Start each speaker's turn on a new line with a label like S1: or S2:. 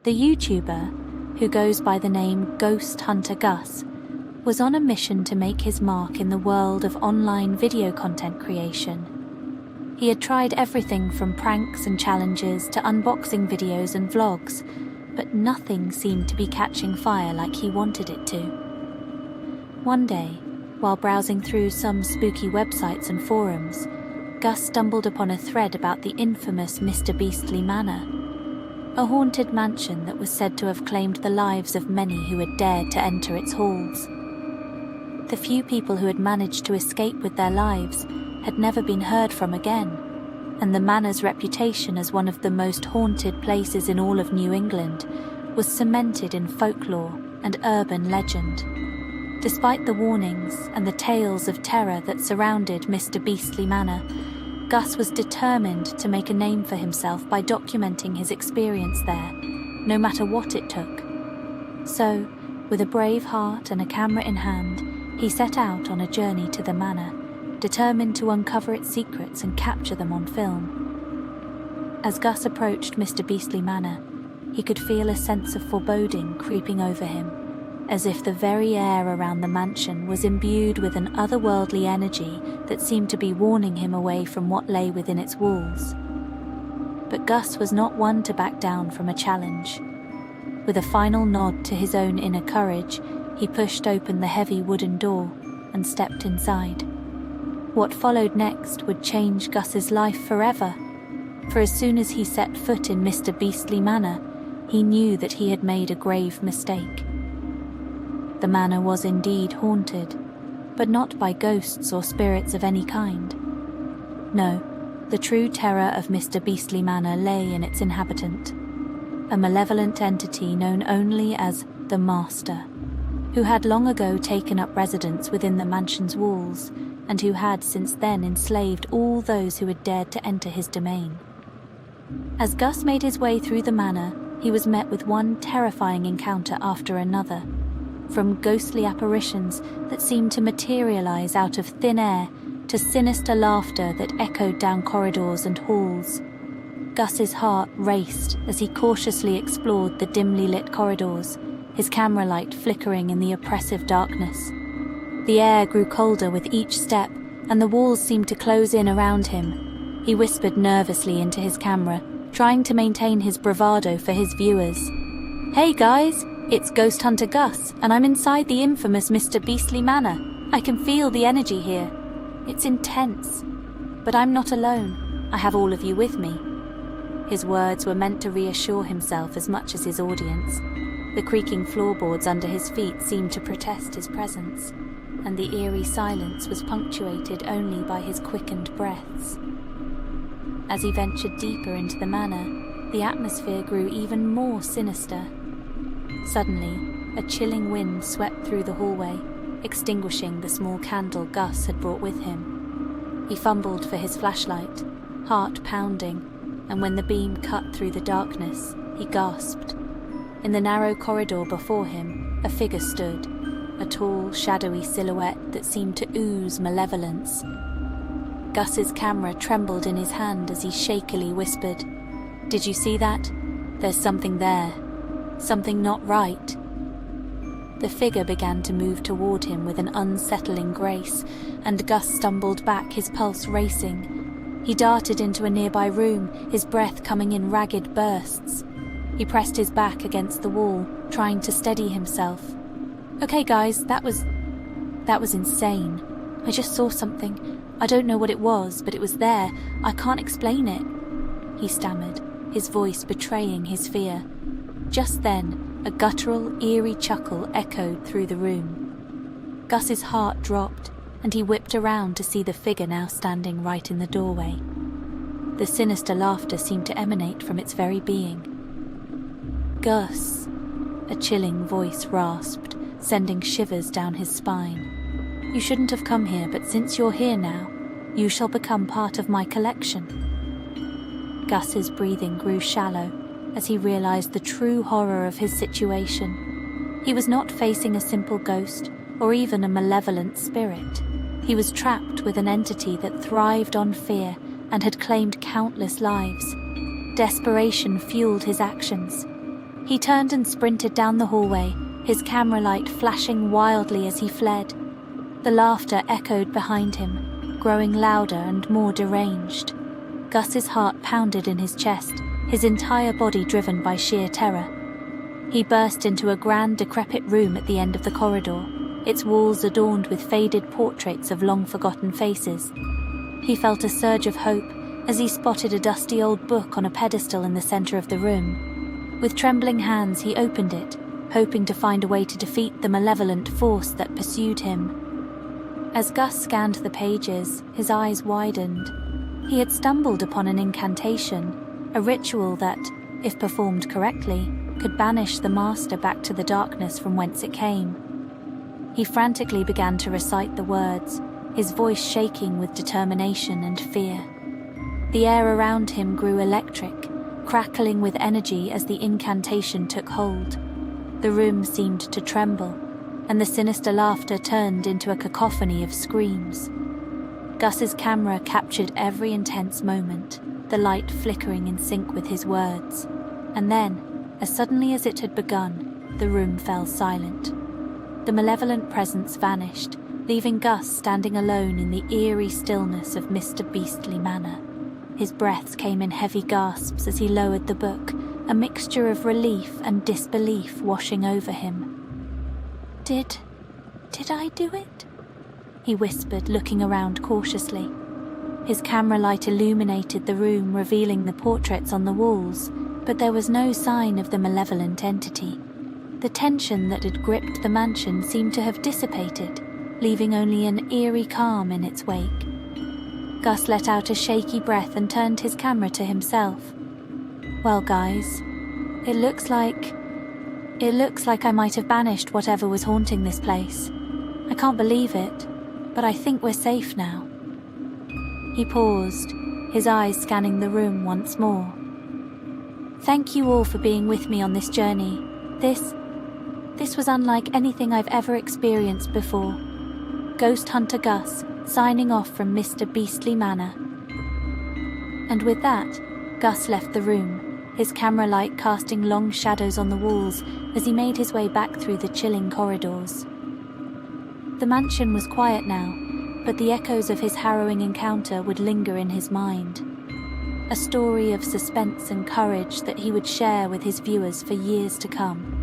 S1: The YouTuber, who goes by the name Ghost Hunter Gus, was on a mission to make his mark in the world of online video content creation. He had tried everything from pranks and challenges to unboxing videos and vlogs, but nothing seemed to be catching fire like he wanted it to. One day, while browsing through some spooky websites and forums, Gus stumbled upon a thread about the infamous Mr. Beastly Manor, a haunted mansion that was said to have claimed the lives of many who had dared to enter its halls. The few people who had managed to escape with their lives had never been heard from again, and the manor's reputation as one of the most haunted places in all of New England was cemented in folklore and urban legend. Despite the warnings and the tales of terror that surrounded Mr. Beastly Manor, Gus was determined to make a name for himself by documenting his experience there, no matter what it took. So, with a brave heart and a camera in hand, he set out on a journey to the manor, determined to uncover its secrets and capture them on film. As Gus approached Mr. Beastly Manor, he could feel a sense of foreboding creeping over him, as if the very air around the mansion was imbued with an otherworldly energy that seemed to be warning him away from what lay within its walls. But Gus was not one to back down from a challenge. With a final nod to his own inner courage, he pushed open the heavy wooden door and stepped inside. What followed next would change Gus's life forever, for as soon as he set foot in Mr. Beastly Manor, he knew that he had made a grave mistake. The manor was indeed haunted, but not by ghosts or spirits of any kind. No, the true terror of Mr. Beastly Manor lay in its inhabitant, a malevolent entity known only as the Master, who had long ago taken up residence within the mansion's walls and who had since then enslaved all those who had dared to enter his domain. As Gus made his way through the manor, he was met with one terrifying encounter after another, from ghostly apparitions that seemed to materialize out of thin air to sinister laughter that echoed down corridors and halls. Gus's heart raced as he cautiously explored the dimly lit corridors, his camera light flickering in the oppressive darkness. The air grew colder with each step, and the walls seemed to close in around him. He whispered nervously into his camera, trying to maintain his bravado for his viewers. "Hey guys, it's Ghost Hunter Gus, and I'm inside the infamous Mr. Beastly Manor. I can feel the energy here. It's intense. But I'm not alone. I have all of you with me." His words were meant to reassure himself as much as his audience. The creaking floorboards under his feet seemed to protest his presence, and the eerie silence was punctuated only by his quickened breaths. As he ventured deeper into the manor, the atmosphere grew even more sinister. Suddenly, a chilling wind swept through the hallway, extinguishing the small candle Gus had brought with him. He fumbled for his flashlight, heart pounding, and when the beam cut through the darkness, he gasped. In the narrow corridor before him, a figure stood, a tall, shadowy silhouette that seemed to ooze malevolence. Gus's camera trembled in his hand as he shakily whispered, "Did you see that? There's something there. Something not right." The figure began to move toward him with an unsettling grace, and Gus stumbled back, his pulse racing. He darted into a nearby room, his breath coming in ragged bursts. He pressed his back against the wall, trying to steady himself. "Okay guys, that was insane. I just saw something. I don't know what it was, but it was there. I can't explain it," he stammered, his voice betraying his fear. Just then, a guttural, eerie chuckle echoed through the room. Gus's heart dropped, and he whipped around to see the figure now standing right in the doorway. The sinister laughter seemed to emanate from its very being. "Gus," a chilling voice rasped, sending shivers down his spine. "You shouldn't have come here, but since you're here now, you shall become part of my collection." Gus's breathing grew shallow as he realized the true horror of his situation. He was not facing a simple ghost or even a malevolent spirit. He was trapped with an entity that thrived on fear and had claimed countless lives. Desperation fueled his actions. He turned and sprinted down the hallway, his camera light flashing wildly as he fled. The laughter echoed behind him, growing louder and more deranged. Gus's heart pounded in his chest, his entire body driven by sheer terror. He burst into a grand, decrepit room at the end of the corridor, its walls adorned with faded portraits of long-forgotten faces. He felt a surge of hope as he spotted a dusty old book on a pedestal in the center of the room. With trembling hands, he opened it, hoping to find a way to defeat the malevolent force that pursued him. As Gus scanned the pages, his eyes widened. He had stumbled upon an incantation, a ritual that, if performed correctly, could banish the master back to the darkness from whence it came. He frantically began to recite the words, his voice shaking with determination and fear. The air around him grew electric, crackling with energy as the incantation took hold. The room seemed to tremble, and the sinister laughter turned into a cacophony of screams. Gus's camera captured every intense moment, the light flickering in sync with his words. And then, as suddenly as it had begun, the room fell silent. The malevolent presence vanished, leaving Gus standing alone in the eerie stillness of Mr. Beastly Manor. His breaths came in heavy gasps as he lowered the book, a mixture of relief and disbelief washing over him. Did I do it? He whispered, looking around cautiously. His camera light illuminated the room, revealing the portraits on the walls, but there was no sign of the malevolent entity. The tension that had gripped the mansion seemed to have dissipated, leaving only an eerie calm in its wake. Gus let out a shaky breath and turned his camera to himself. Well, guys, it looks like I might have banished whatever was haunting this place. I can't believe it, but I think we're safe now. He paused, his eyes scanning the room once more. Thank you all for being with me on this journey. This was unlike anything I've ever experienced before. Ghost Hunter Gus, signing off from Mr. Beastly Manor. And with that, Gus left the room, his camera light casting long shadows on the walls as he made his way back through the chilling corridors. The mansion was quiet now, but the echoes of his harrowing encounter would linger in his mind. A story of suspense and courage that he would share with his viewers for years to come.